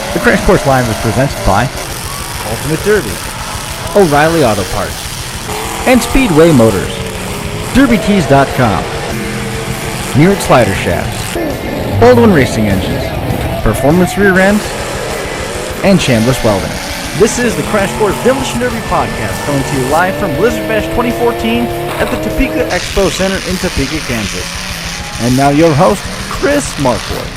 The Crash Course Live is presented by Ultimate Derby, O'Reilly Auto Parts, and Speedway Motors, DerbyTees.com, Nearest Slider Shafts, Baldwin Racing Engines, Performance Rear Ends, and Chambliss Welding. This is the Crash Course Demolition Derby podcast, coming to you live from Blizzard Bash 2014 at the Topeka Expo Center in Topeka, Kansas. And now your host, Chris Markwood.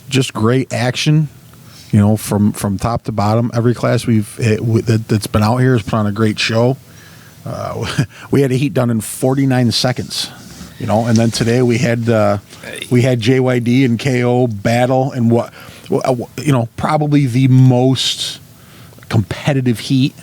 Just great action, from top to bottom. Every class that's been out here has put on a great show. We had a heat done in 49 seconds, and then today we had JYD and KO battle in probably the most competitive heat.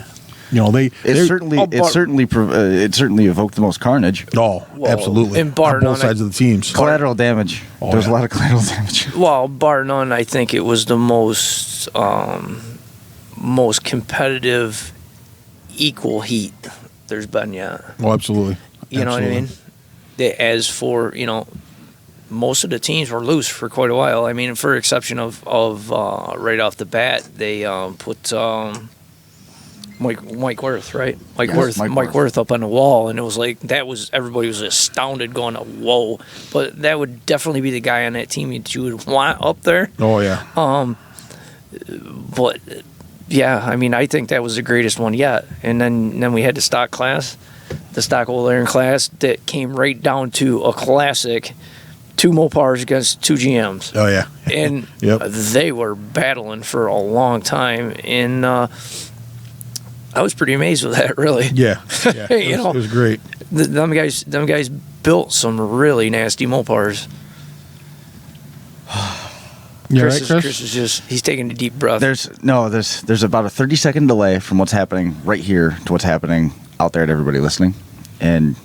It certainly evoked the most carnage. Oh, absolutely. And bar on both sides of the teams. Collateral damage. There was a lot of collateral damage. Well, bar none, I think it was the most competitive, equal heat there's been yet. Oh, absolutely. You know what I mean? As for, most of the teams were loose for quite a while. I mean, for exception of right off the bat, they put Mike Worth, right? Mike Worth up on the wall, and it was like everybody was astounded, going, "Whoa!" But that would definitely be the guy on that team that you would want up there. Oh yeah. But yeah, I mean, I think that was the greatest one yet. And then we had the stock class, the stock old iron class that came right down to a classic. 2 Mopars against 2 GMs. Oh yeah. And yep. They were battling for a long time, and I was pretty amazed with that, really. Yeah. It was great. Them guys built some really nasty Mopars. Chris is he's taking a deep breath. There's about a 30-second delay from what's happening right here to what's happening out there to everybody listening, and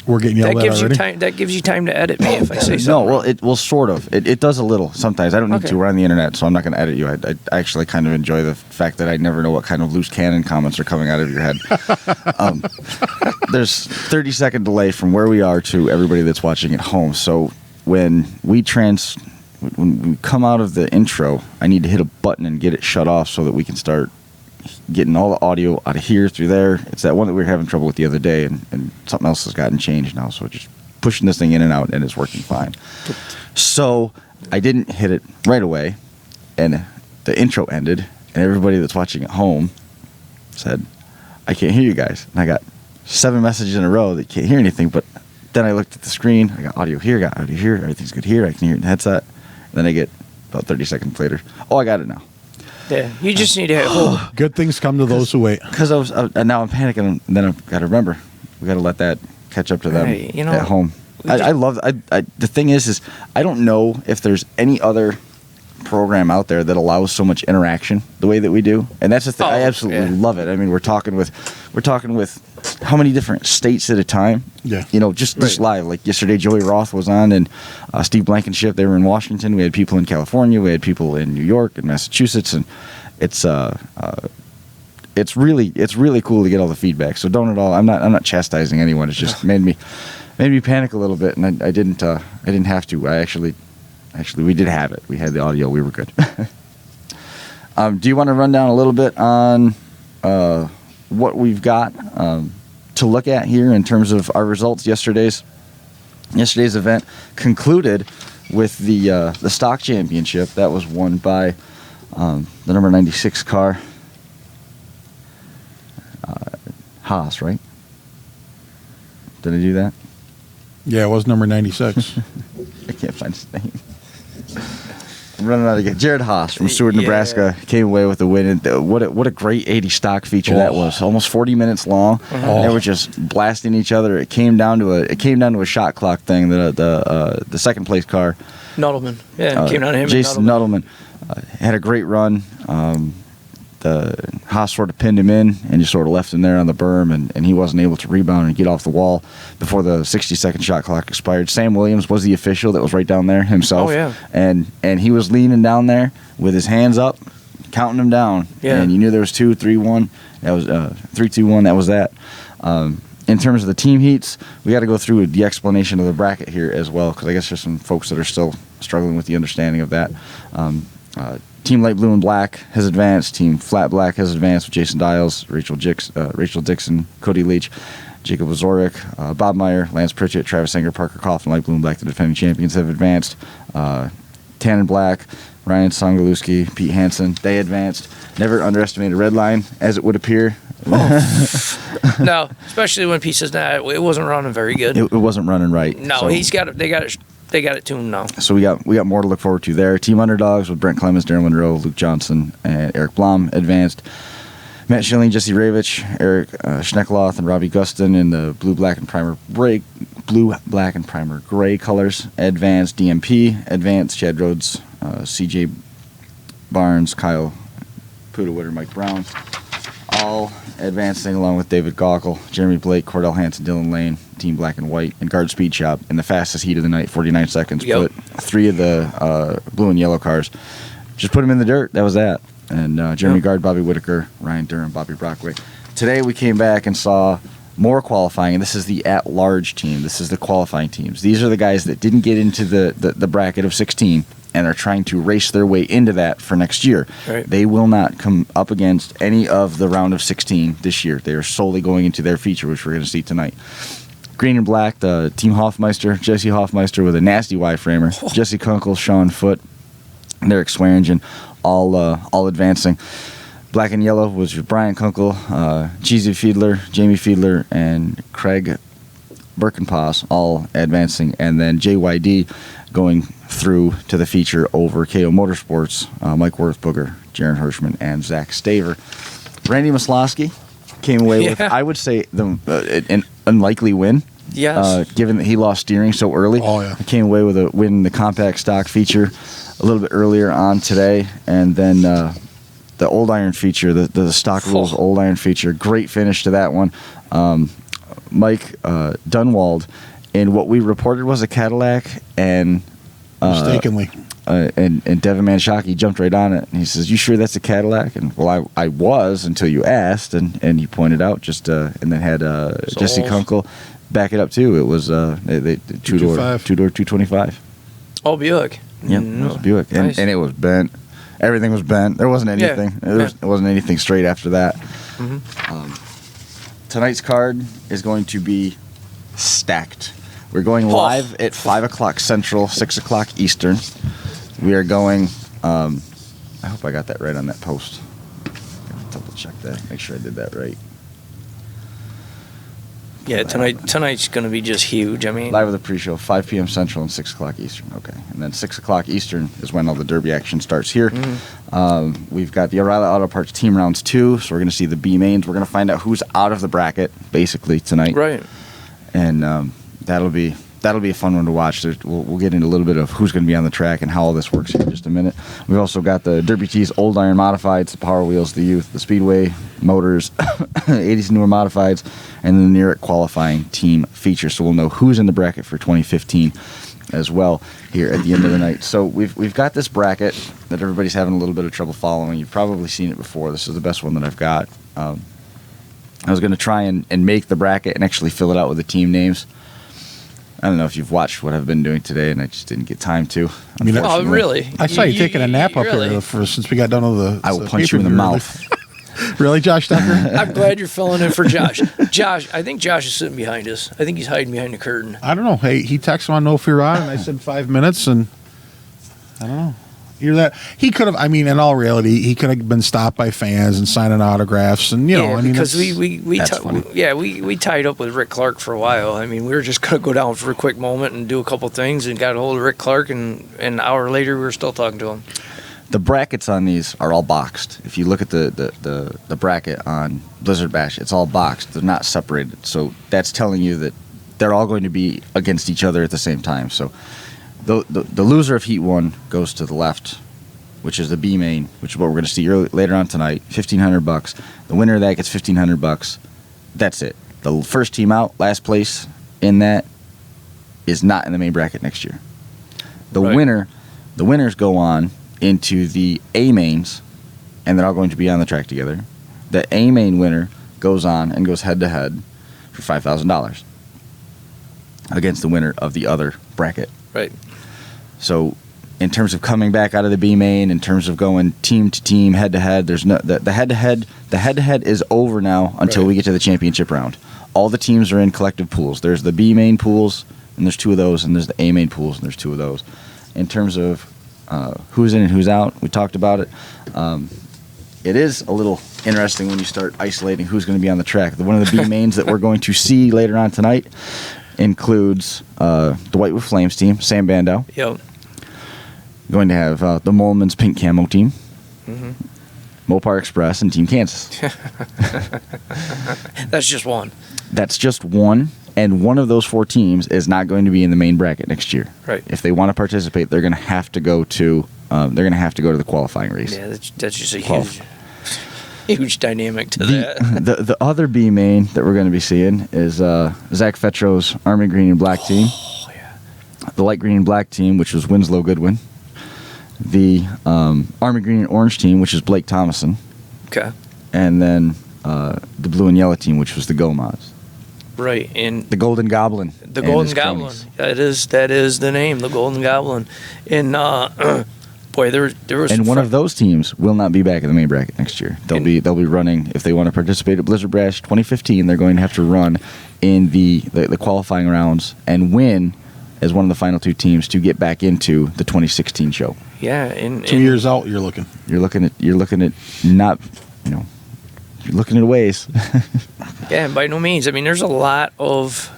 we're getting yelled at already. That gives you time to edit me if I say so. No, well, sort of. It does a little sometimes. I don't need to. We're on the internet, so I'm not going to edit you. I actually kind of enjoy the fact that I never know what kind of loose cannon comments are coming out of your head. There's 30-second delay from where we are to everybody that's watching at home. So when we come out of the intro, I need to hit a button and get it shut off so that we can start getting all the audio out of here through there. It's that one that we were having trouble with the other day, and something else has gotten changed now, so just pushing this thing in and out, and it's working fine. So I didn't hit it right away, and the intro ended, and everybody that's watching at home said, "I can't hear you guys." And I got 7 messages in a row that can't hear anything, but then I looked at the screen, I got audio here, got audio here, everything's good here, I can hear it in the headset. And then I get about 30 seconds later, "Oh, I got it now." Yeah, you just need to hold. Good things come to those who wait. Because now I'm panicking, and then I've got to remember, we got to let that catch up to them at home. The thing is I don't know if there's any other program out there that allows so much interaction the way that we do, and that's the thing. I absolutely love it. I mean, we're talking with how many different states at a time? Yeah. Just live. Like yesterday, Joey Roth was on, and Steve Blankenship. They were in Washington. We had people in California. We had people in New York and Massachusetts, and it's really cool to get all the feedback. So don't at all. I'm not chastising anyone. It's just made me panic a little bit, and I didn't have to. Actually, we did have it. We had the audio. We were good. Do you want to run down a little bit on what we've got to look at here in terms of our results. Yesterday's event concluded with the stock championship. That was won by the number 96 car, Haas, right? Did I do that? Yeah, it was number 96. I can't find his name. I'm running out of again. Jared Haas from Seward, Yeah. Nebraska came away with the win. And what a great 80 stock feature that was. Almost 40 minutes long. They were just blasting each other. It came down to a shot clock thing. The second place car, Nuttleman. Yeah, it came down to him. Jason and Nuttleman. Nuttleman, had a great run. The Haas sort of pinned him in and just sort of left him there on the berm, and he wasn't able to rebound and get off the wall before the 60-second shot clock expired. Sam Williams was the official that was right down there himself. Oh, yeah. And he was leaning down there with his hands up, counting them down. Yeah. And you knew there was 2, 3, 1. That was 3, 2, 1. That was that. In terms of the team heats, we got to go through the explanation of the bracket here as well, because I guess there's some folks that are still struggling with the understanding of that. Team Light Blue and Black has advanced. Team Flat Black has advanced with Jason Dials, Rachel Dixon, Cody Leach, Jacob Ozoric, Bob Meyer, Lance Pritchett, Travis Sanger, Parker Coughlin. Light Blue and Black, the defending champions, have advanced. Tan and Black, Ryan Songaluski, Pete Hansen, they advanced. Never underestimate a red line, as it would appear. No, especially when Pete says, nah, it wasn't running very good. It wasn't running right. No, So- he's got it. They got it tuned now. So we got more to look forward to there. Team Underdogs with Brent Clemens, Darren Monroe, Luke Johnson, and Eric Blom advanced. Matt Schilling, Jesse Ravich, Eric Schneckloth, and Robbie Gustin in the blue, black, and primer gray colors advanced. DMP advanced. Chad Rhodes, CJ Barnes, Kyle Pudawitter, Mike Brown, all advancing along with David Gaukel, Jeremy Blake, Cordell Hansen, Dylan Lane, Team Black and White, and Guard Speed Shop in the fastest heat of the night, 49 seconds. Yep. Put 3 of the blue and yellow cars, just put them in the dirt. That was that. And Jeremy Yep. Guard, Bobby Whitaker, Ryan Durham, Bobby Brockway. Today we came back and saw more qualifying, and this is the at-large team. This is the qualifying teams. These are the guys that didn't get into the bracket of 16 and are trying to race their way into that for next year. Right. They will not come up against any of the round of 16 this year. They are solely going into their feature, which we're going to see tonight. Green and Black, the Team Hoffmeister, Jesse Hoffmeister with a nasty Y-framer, Jesse Kunkel, Sean Foote, and Eric Swearingen, all advancing. Black and Yellow was your Brian Kunkel, Cheesy Fiedler, Jamie Fiedler, and Craig Birkenpass, all advancing. And then JYD going through to the feature over KO Motorsports, Mike Worthbooger, Jaron Hirschman, and Zach Staver. Randy Maslowski came away with, I would say, an unlikely win. Yes. Given that he lost steering so early. Oh, yeah. He came away with a win in the compact stock feature a little bit earlier on today. And then the Old Iron feature, the stock rules Old Iron feature, great finish to that one. Mike Dunwald in what we reported was a Cadillac, and Mistakenly. and Devin Manshaki jumped right on it, and he says, "You sure that's a Cadillac?" And well, I was until you asked, and he pointed out and then had Jesse Kunkel back it up too. It was they two-door 225. Oh, Buick. Yeah, it was Buick, Nice. and it was bent. Everything was bent. There wasn't anything. Yeah. There wasn't anything straight after that. Mm-hmm. Tonight's card is going to be stacked. We're going live at 5 o'clock Central, 6 o'clock Eastern. We are going. I hope I got that right on that post. Double check that. Make sure I did that right. Yeah, tonight's going to be just huge. I mean, Live with the pre-show, 5 p.m. Central and 6 o'clock Eastern. Okay. And then 6 o'clock Eastern is when all the Derby action starts here. We've got the O'Reilly Auto Parts Team Rounds 2, so we're going to see the B mains. We're going to find out who's out of the bracket, basically, tonight. right. And that'll be a fun one to watch. We'll get into a little bit of who's going to be on the track and how all this works here in just a minute. We've also got the Derby T's Old Iron Modifieds, the Power Wheels, the Youth, the Speedway Motors, 80s Newer Modifieds, and then the Near It Qualifying Team feature. So we'll know who's in the bracket for 2015 as well here at the end of the night. So we've got this bracket that everybody's having a little bit of trouble following. You've probably seen it before. This is the best one that I've got. I was going to try and make the bracket and actually fill it out with the team names. I don't know if you've watched what I've been doing today, and I just didn't get time to. I mean, Oh, really? I saw you taking a nap up really? here since we got done with the. I will the punch you in the pay-per-view mouth. Really, Josh Tucker? I'm glad you're filling in for Josh. Josh, I think Josh is sitting behind us. I think he's hiding behind the curtain. I don't know. Hey, he texted on No Fear On, and I said 5 minutes, and I don't know. Hear that? He could have. I mean, in all reality, he could have been stopped by fans and signing autographs, and because funny. we tied up with Rick Clark for a while. I mean, we were just gonna go down for a quick moment and do a couple things, and got a hold of Rick Clark, and an hour later we were still talking to him. The brackets on these are all boxed. If you look at the bracket on Blizzard Bash, it's all boxed. They're not separated. So that's telling you that they're all going to be against each other at the same time. So the loser of Heat 1 goes to the left, which is the B main, which is what we're going to see later on tonight. $1,500. The winner of that gets $1,500. That's it. The first team out, last place in that, is not in the main bracket next year. The winners go on into the A mains, and they're all going to be on the track together. The A main winner goes on and goes head to head for $5,000 against the winner of the other bracket. Right. So, in terms of coming back out of the B main, in terms of going team to team, head to head, there's no the head to head. The head to head is over now until we get to the championship round. All the teams are in collective pools. There's the B main pools, and there's 2 of those, and there's the A main pools, and there's 2 of those. In terms of who's in and who's out, we talked about it. It is a little interesting when you start isolating who's going to be on the track. One of the B mains that we're going to see later on tonight includes the White with Flames team, Sam Bandow. Yep. Going to have the Molman's Pink Camo team, Mm-hmm. Mopar Express, and Team Kansas. That's just one. That's just one, and one of those 4 teams is not going to be in the main bracket next year. Right. If they want to participate, they're going to have to go to the qualifying race. Yeah, that's just a huge dynamic to that. The other B main that we're going to be seeing is Zach Fetro's Army Green and Black team. Oh yeah. The light green and black team, which was Winslow Goodwin. The Army Green and Orange team, which is Blake Thomason. Okay. And then the blue and yellow team, which was the Gomods. Right, and The Golden Goblin. the and Golden his Goblin. cronies. That is the name, the Golden Goblin. And boy, there was And one of those teams will not be back in the main bracket next year. They'll be running, if they want to participate at Blizzard Bash 2015. They're going to have to run in the qualifying rounds and win as one of the final 2 teams to get back into the 2016 show. Yeah, and 2 years out, you're looking. You're looking at not, you're looking at ways. yeah, by no means. I mean, there's a lot of,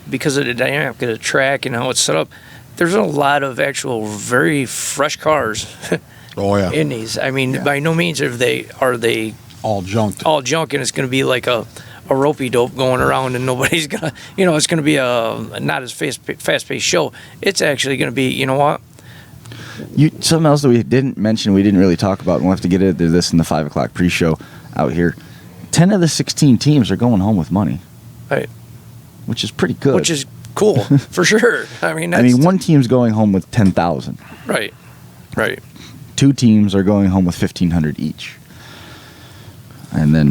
because of the dynamic of the track and how it's set up, there's a lot of actual very fresh cars Oh yeah. in these. I mean, by no means are they All junked. all junk, and it's going to be like a ropey dope going around, and nobody's gonna, it's going to be a not as fast-paced show. It's actually going to be, you know what? Something else that we didn't mention, we didn't really talk about, and we'll have to get into this in the 5 o'clock pre-show out here. 10 of the 16 teams are going home with money, Right. which is pretty good. Which is cool, for sure. I mean, one team's going home with 10,000. Right. 2 teams are going home with 1,500 each. And then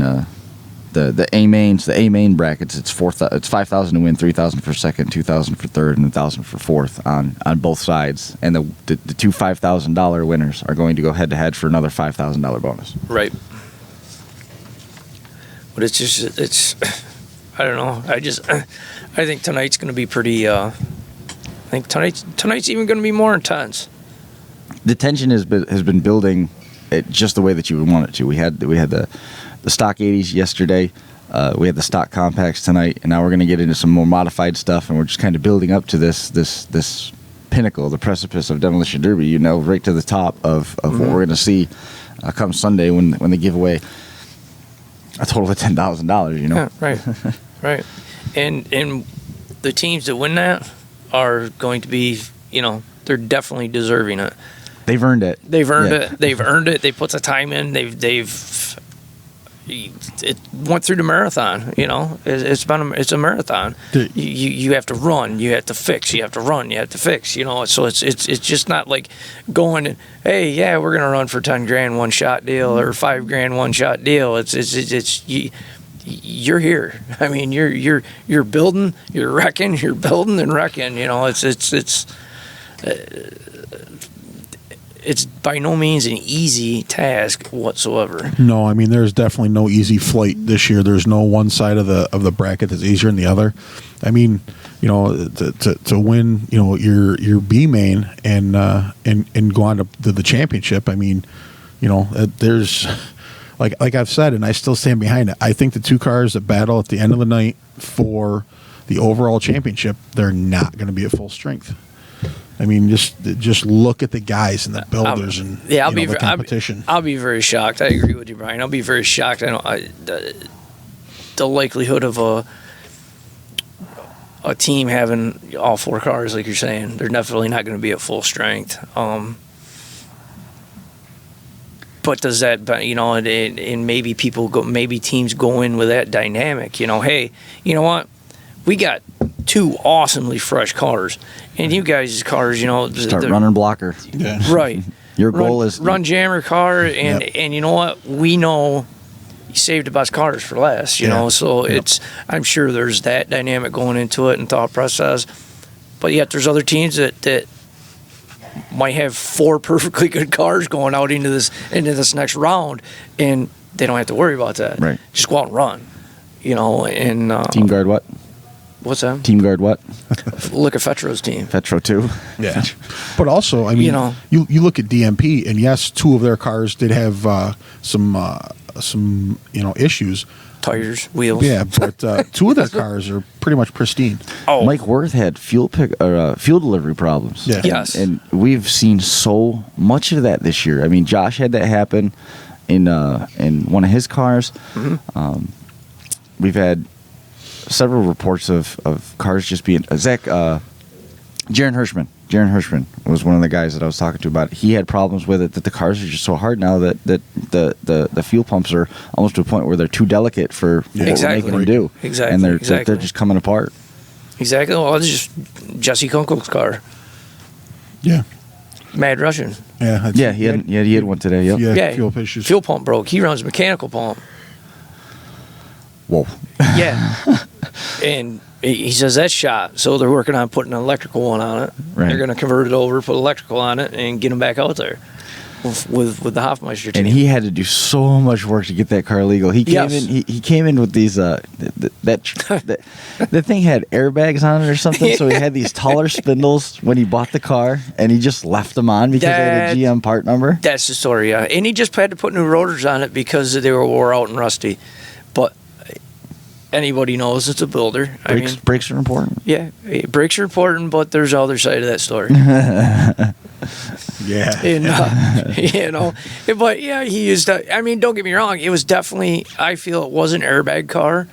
the A main brackets, it's 5,000 to win, 3,000 for second, 2,000 for third, and 1,000 for fourth on both sides. And the 2 $5,000 winners are going to go head to head for another $5,000 bonus. Right. But it's I don't know. I think tonight's going to be pretty. I think tonight's even going to be more intense. The tension has been building just the way that you would want it to. We had the stock 80s yesterday. We had the stock compacts tonight, and now we're going to get into some more modified stuff, and we're just kind of building up to this pinnacle, the precipice of Demolition Derby. Right to the top of what we're going to see come Sunday when they give away a total of $10,000. Yeah, right. And the teams that win that are going to be, they're definitely deserving it. They've earned it. They've earned it. They've earned it. They put the time in. It went through the marathon. It's a marathon. You have to run. You have to fix. You have to run. You have to fix. So it's just not like going and, hey, yeah, we're gonna run for $10,000 one shot deal or $5,000 one shot deal. It's you're here. I mean, you're building. You're wrecking. You're building and wrecking. it's by no means an easy task whatsoever. No, I mean there's definitely no easy flight this year. There's no one side of the bracket that's easier than the other. I mean, you know, to win, you know, your B main and go on to the championship. I mean, you know, there's like I've said, and I still stand behind it. I think the two cars that battle at the end of the night for the overall championship, they're not going to be at full strength. I mean, just look at the guys and the builders and the competition. I'll be very shocked. I agree with you, Brian. I'll be very shocked. The likelihood of a team having all four cars, like you're saying, they're definitely not going to be at full strength. But does that, you know, and maybe maybe teams go in with that dynamic, you know, hey, you know what? We got two awesomely fresh cars, and you guys' cars, you know, start running blocker. Yeah. Right. Your goal is run jammer car, and you know what? We know you saved the best cars for last, you know, so it's, I'm sure there's that dynamic going into it and thought process, but yet there's other teams that might have four perfectly good cars going out into this next round, and they don't have to worry about that. Right. Just go out and run, you know, and Team Guard what? What's that? Team Guard what? Look at Fetro's team. Petro 2. Yeah. But also, I mean, You know. you look at DMP, and yes, two of their cars did have some issues. Tires, wheels. Yeah, but two of their cars are pretty much pristine. Oh, Mike Worth had fuel delivery problems. Yeah. Yes. And we've seen so much of that this year. I mean, Josh had that happen in one of his cars. Mm-hmm. We've had several reports of cars just being Jaron Hirschman was one of the guys that I was talking to about it. He had problems with it, that the cars are just so hard now that the fuel pumps are almost to a point where they're too delicate for what Exactly. we're making them do. Exactly. And they're Exactly. just coming apart. exactly. Well, it's just Jesse Kunkel's car. Yeah. Mad Russian. Yeah. He had one today. Yep. Yeah. Yeah, Fuel issues. fuel pump broke. He runs a mechanical pump. Whoa. Yeah. And he says that's shot. So they're working on putting an electrical one on it. Right. They're going to convert it over, put electrical on it, and get him back out there with the Hofmeister team. And he had to do so much work to get that car legal. He came Yes. in. He came in with these. The thing had airbags on it or something. So he had these taller spindles when he bought the car, and he just left them on because they had a GM part number. That's the story, yeah. And he just had to put new rotors on it because they were wore out and rusty. But anybody knows it's a builder. Brakes are important. Yeah, brakes are important, but there's the other side of that story. Yeah. And, you know, but yeah, he used. I mean, don't get me wrong. It was definitely. I feel it was an airbag car.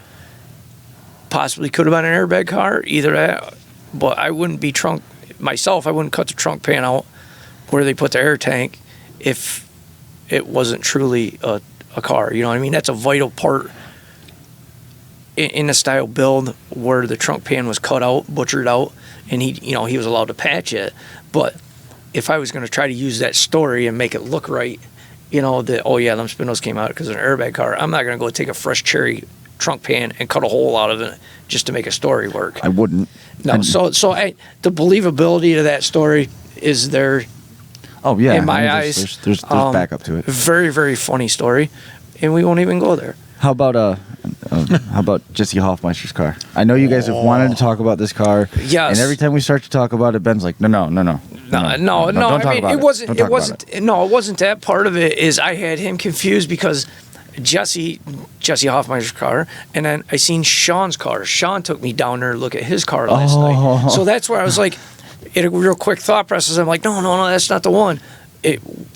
Possibly could have been an airbag car. Either that, but I wouldn't be trunk myself. I wouldn't cut the trunk pan out where they put the air tank if it wasn't truly a car. You know what I mean? That's a vital part in the style build where the trunk pan was cut out, butchered out, and he was allowed to patch it. But if I was going to try to use that story and make it look right, you know, that, oh yeah, them spindles came out because of an airbag car, I'm not going to go take a fresh cherry trunk pan and cut a hole out of it just to make a story work. I wouldn't. No, so the believability of that story is there. Oh yeah. In my I mean, eyes, there's backup to it. Very, very funny story, and we won't even go there. How about Jesse Hoffmeister's car? I know you guys have wanted to talk about this car. Yes. And every time we start to talk about it, Ben's like, no. No. Don't I talk mean, about it wasn't. Don't It talk wasn't. about it. No, it wasn't that part of it. Is I had him confused because Jesse Hoffmeister's car, and then I seen Sean's car. Sean took me down there to look at his car last night. So that's where I was like, in a real quick thought process, I'm like, no, that's not the one.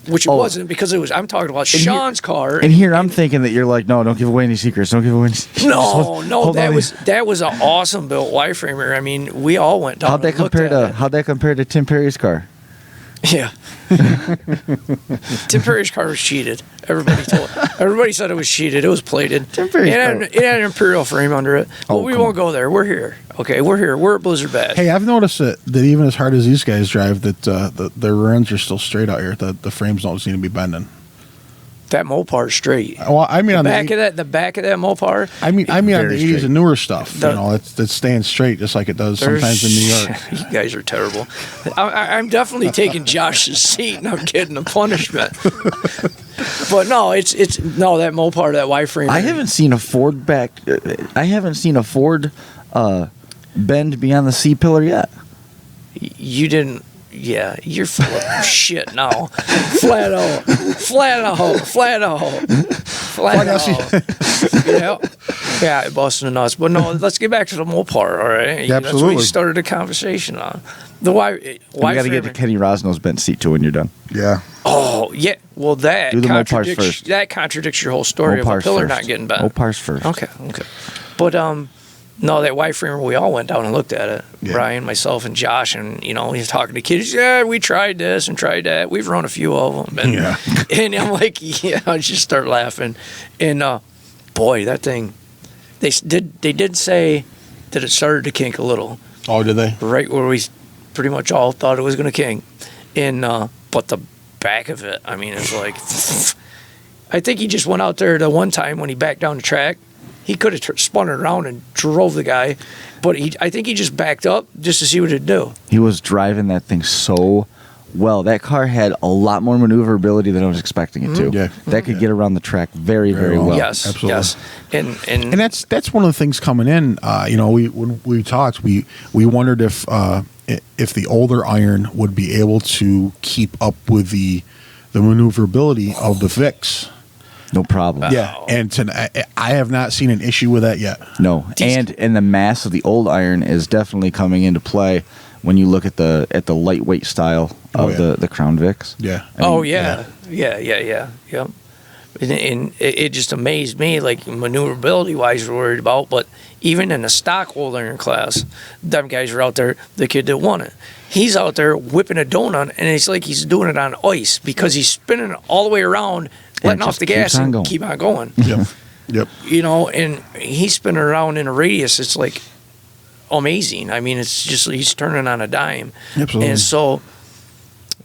Which it wasn't, because it was. I'm talking about Sean's car. And here I'm thinking that you're like, no, don't give away any secrets. Don't give away any secrets. No, Hold on. that was an awesome built Y-framer. I mean, we all went down. How'd that compare to Tim Perry's car? Yeah. Tim Perry's car was cheated. Everybody said it was cheated. It was plated. Tim Perry's car. It had an Imperial frame under it. But we won't go there. We're here. Okay, we're here. We're at Blizzard Bash. Hey, I've noticed that even as hard as these guys drive, that their rear ends are still straight out here. The frames don't seem to be bending. That Mopar straight. Well, I mean, on The back of that Mopar. I mean, on the Very 80s straight. and newer stuff, The- that's staying straight, just like it does sometimes in New York. You guys are terrible. I'm definitely taking Josh's seat, and I'm getting a punishment. But no, it's no that Mopar, that Y-frame. I haven't seen a Ford bend beyond the C pillar yet. You didn't. Yeah, you're full of shit now. Flat out. Yeah, busting the nuts. But no, let's get back to the Mopar, all right? Yeah, That's what we absolutely. started the conversation on. The why We got to get to Kenny Rosno's bent seat too when you're done. Yeah. Oh, yeah. Well, that Do the Mopars contradicts first. that contradicts your whole story of a pillar not getting bent. Mopars first. Okay. But no, that Y-frame, we all went down and looked at it. Yeah. Brian, myself, and Josh, and he's talking to kids. Yeah, we tried this and tried that. We've run a few of them. And, Yeah. and I'm like, yeah, I just start laughing. And boy, that thing, they did say that it started to kink a little, Oh, did they? right where we pretty much all thought it was going to kink. And but the back of it, I mean, it's like, I think he just went out there the one time when he backed down the track. He could have spun it around and drove the guy, but I think he just backed up just to see what it'd do. He was driving that thing so well. That car had a lot more maneuverability than I was expecting it to. Yeah. That could get around the track very, very well. Yes, absolutely. yes, and And that's one of the things coming in. When we talked, we wondered if the older iron would be able to keep up with the maneuverability of the Vicks. No problem. Yeah, and I have not seen an issue with that yet. No, and the mass of the old iron is definitely coming into play when you look at the lightweight style Oh, of yeah. the Crown Vicks. Yeah. yeah. Yep. And it just amazed me, like maneuverability wise, we're worried about, but even in the stock old iron class, them guys are out there. The kid that won it, he's out there whipping a donut, and it's like he's doing it on ice because he's spinning it all the way around, letting off just the gas keeps on and going. keep on going. Yep. And he's spinning around in a radius. It's like amazing. I mean, it's just he's turning on a dime. Absolutely. And so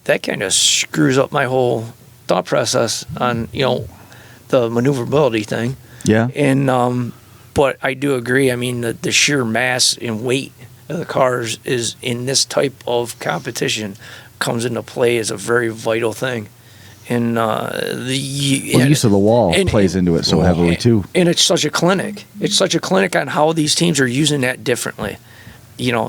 that kind of screws up my whole thought process on the maneuverability thing. Yeah. And but I do agree. I mean, the sheer mass and weight of the cars is in this type of competition comes into play as a very vital thing. And the use of the wall plays into it so heavily too. And it's such a clinic. It's such a clinic on how these teams are using that differently.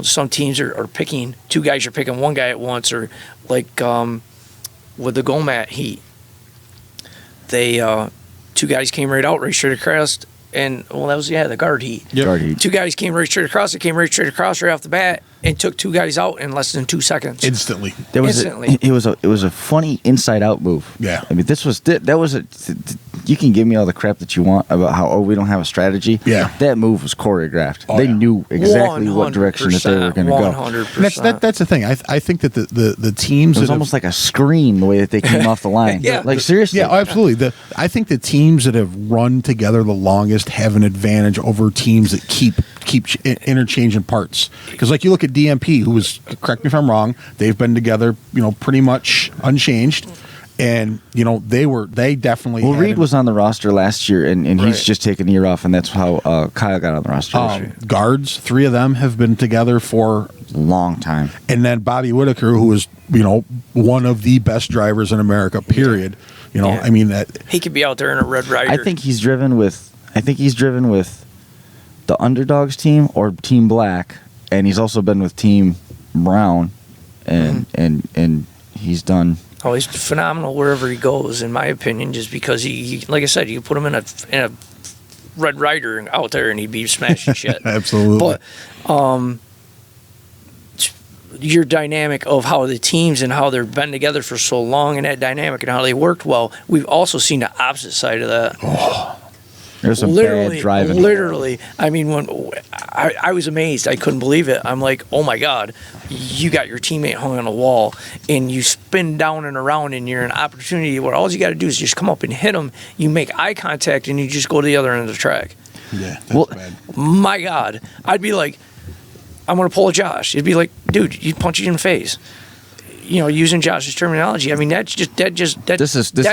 Some teams are picking two guys. You're picking one guy at once, or like with the Gomat heat, they two guys came right out, right straight across, and that was the guard heat. Yep. Guard heat. Two guys came right straight across. They came right straight across right off the bat and took two guys out in less than 2 seconds. Instantly. There was Instantly. it was a funny inside out move. Yeah. I mean, that was a. You can give me all the crap that you want about how we don't have a strategy. Yeah. That move was choreographed. Oh, they yeah. knew exactly what direction that they were going to go. 100%. And that's the thing. I think that the teams It was that almost like a screen the way that they came off the line. Yeah. Like seriously. Yeah, absolutely. I think the teams that have run together the longest have an advantage over teams that keep interchanging parts. Because like you look at DMP, who was, correct me if I'm wrong, they've been together, pretty much unchanged, and they definitely. Well, had Reed was on the roster last year, and Right. he's just taken a year off, and that's how Kyle got on the roster this year. guards. 3 of them have been together for. Long time. And then Bobby Whitaker, who was one of the best drivers in America. Period. Yeah. I mean that. He could be out there in a Red Ryder. I think he's driven with the Underdogs team or Team Black, and he's also been with Team Brown, and he's done. Oh, he's phenomenal wherever he goes, in my opinion. Just because he like I said, you put him in a Red Ryder out there, and he'd be smashing shit. Absolutely. But your dynamic of how the teams and how they've been together for so long, and that dynamic and how they worked well, we've also seen the opposite side of that. There's some bad driving. Literally. I mean, when I was amazed, I couldn't believe it. I'm like, oh my God, you got your teammate hung on a wall, and you spin down and around, and you're an opportunity where all you got to do is just come up and hit them. You make eye contact, and you just go to the other end of the track. Yeah, that's Well, bad. My God, I'd be like, I'm gonna pull a Josh. It'd be like, dude, you punch you in the face. using Josh's terminology. I mean, that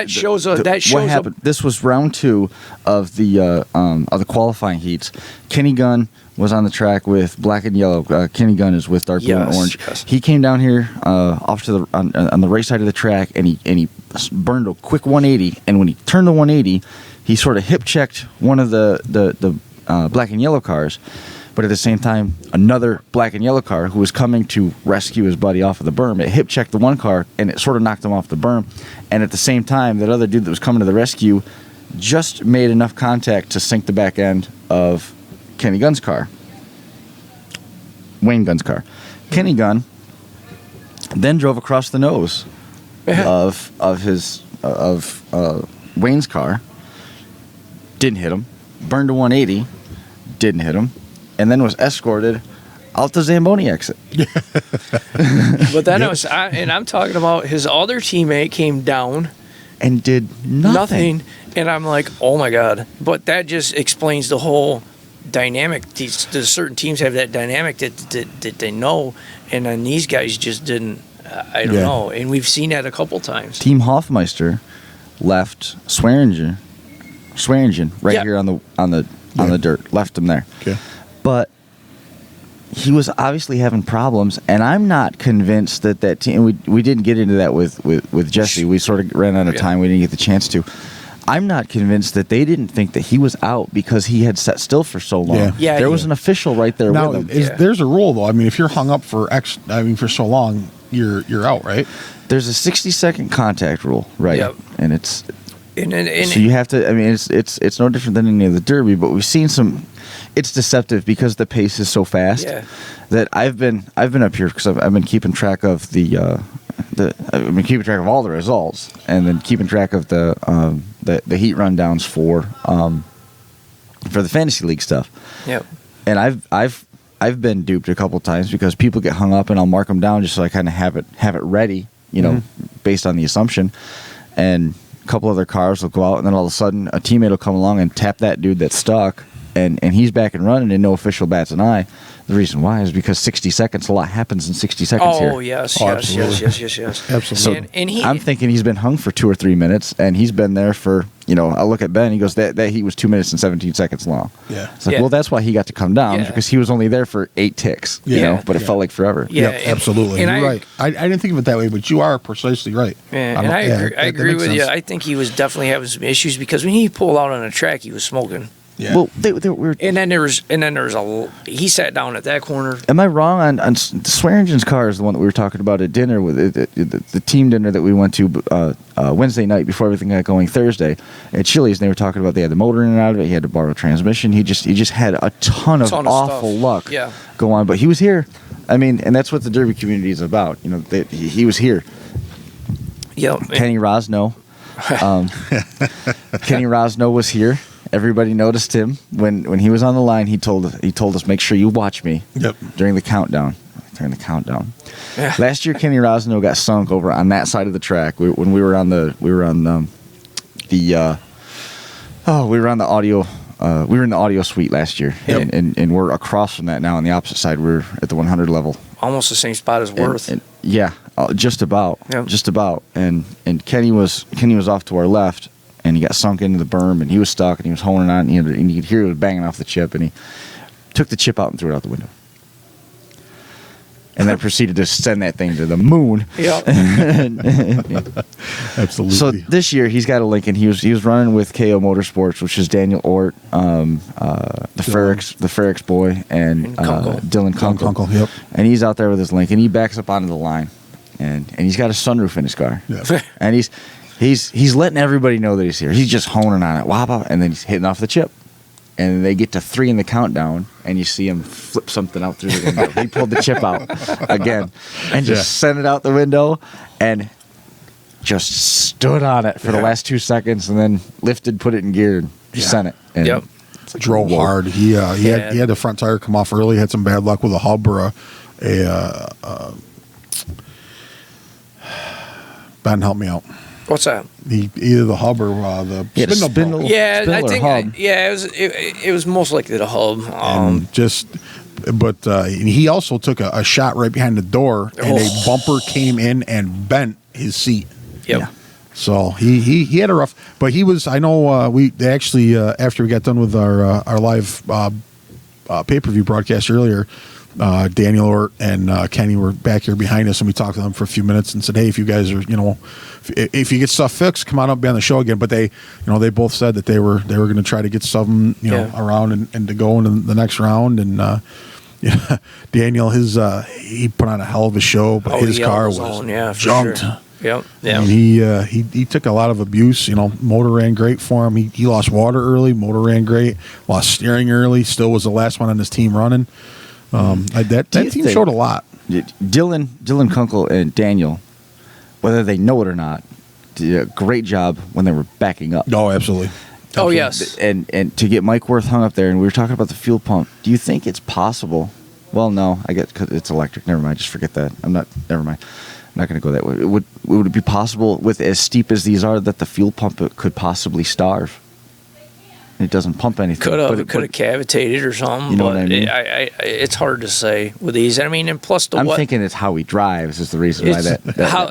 shows what happened. This was round 2 of the qualifying heats. Kenny Gunn was on the track with black and yellow. Kenny Gunn is with dark blue and orange. Yes. He came down here off to on the right side of the track, and he burned a quick 180. And when he turned the 180, he sort of hip checked one of the black and yellow cars. But at the same time, another black and yellow car who was coming to rescue his buddy off of the berm, it hip checked the one car, and it sort of knocked him off the berm. And at the same time, that other dude that was coming to the rescue just made enough contact to sink the back end of Kenny Gunn's car. Wayne Gunn's car. Kenny Gunn then drove across the nose of Wayne's car. Didn't hit him. Burned a 180. Didn't hit him. And then was escorted out the Zamboni exit. But then I'm talking about his other teammate came down and did nothing. And I'm like, oh my God. But that just explains the whole dynamic. The certain teams have that dynamic that they know, and then these guys just didn't. I don't know. And we've seen that a couple times. Team Hoffmeister left Swearingen right here on the dirt. Left him there. Okay. But he was obviously having problems, and I'm not convinced that team. We didn't get into that with Jesse. We sort of ran out of time. We didn't get the chance to. I'm not convinced that they didn't think that he was out because he had sat still for so long. Yeah. There was an official right there now, with him. There's a rule though. I mean, if you're hung up for for so long, you're out, right? There's a 60-second contact rule, right? Yep. And it's and so you have to. I mean, it's no different than any of the Derby, but we've seen some. It's deceptive because the pace is so fast that I've been up here because I've been keeping track of I've been keeping track of all the results and then keeping track of the heat rundowns for the fantasy league stuff. Yep. And I've been duped a couple times because people get hung up and I'll mark them down just so I kind of have it ready, based on the assumption. And a couple other cars will go out, and then all of a sudden a teammate will come along and tap that dude that's stuck. And he's back and running, and no official bats an eye. The reason why is because 60 seconds, a lot happens in 60 seconds here. Oh, yes. Absolutely. So and I'm thinking he's been hung for 2 or 3 minutes, and he's been there for, I look at Ben, he goes, that heat was 2 minutes and 17 seconds long. Yeah. It's like, well, that's why he got to come down, because he was only there for 8 ticks, but it felt like forever. Yeah, yep, absolutely. You're right. I didn't think of it that way, but you are precisely right. Yeah, and I agree with you. I think he was definitely having some issues because when he pulled out on the track, he was smoking. Yeah. Well, they were. And then there was he sat down at that corner. Am I wrong on Swearingen's car is the one that we were talking about at dinner with the team dinner that we went to Wednesday night before everything got going Thursday at Chili's, and they were talking about they had the motor in and out of it. He had to borrow transmission. He just had a ton of awful luck go on, but he was here. I mean, and that's what the Derby community is about. He was here. Yeah. Kenny Rosno. Kenny Rosno was here. Everybody noticed him when he was on the line. He told us, make sure you watch me during the countdown. Yeah. Last year, Kenny Rosno got sunk over on that side of the track when we were on the audio suite last year, and we're across from that now on the opposite side. We're at the 100 level, almost the same spot as Worth. Just about, And Kenny was off to our left. And he got sunk into the berm, and he was stuck, and he was honing on, and you could hear he was banging off the chip, and he took the chip out and threw it out the window. And then proceeded to send that thing to the moon. Yeah. Absolutely. So this year he's got a Lincoln. He was running with KO Motorsports, which is Daniel Ort, the Ferrix boy, and Dylan Kunkel. Yep. And he's out there with his Lincoln. He backs up onto the line, and he's got a sunroof in his car. Yeah. And He's letting everybody know that he's here. He's just honing on it, and then he's hitting off the chip. And they get to 3 in the countdown, and you see him flip something out through the window. He pulled the chip out again and just sent it out the window and just stood on it for the last 2 seconds, and then lifted, put it in gear, and sent it. And drove hard. He had the front tire come off early. Had some bad luck with a hub or Ben, help me out. What's that? Either the hub or the spindle. I think. Hub. It was most likely the hub. And just but he also took a shot right behind the door, and a bumper came in and bent his seat. Yep. Yeah. So he had a rough, but he was. I know we actually after we got done with our live pay-per-view broadcast earlier, Daniel and Kenny were back here behind us, and we talked to them for a few minutes and said, "Hey, if you guys are, if you get stuff fixed, come on up, be on the show again." But they both said that they were going to try to get something, around and to go into the next round. And Daniel, he put on a hell of a show, but his car was junked. Sure. Yep. Yeah. He took a lot of abuse. Motor ran great for him. He lost water early. Motor ran great. Lost steering early. Still was the last one on his team running. That team showed a lot. Dylan Kunkel and Daniel, whether they know it or not, did a great job when they were backing up. Oh, absolutely. Oh, yes. And to get Mike Worth hung up there, and we were talking about the fuel pump. Do you think it's possible? Well, no, I guess 'cause it's electric. Never mind. Just forget that. Never mind. I'm not going to go that way. Would it be possible, with as steep as these are, that the fuel pump could possibly starve? It doesn't pump anything. Could have cavitated or something. You know but what I mean? It's hard to say with these. I mean, and plus I'm thinking it's how he drives is the reason why that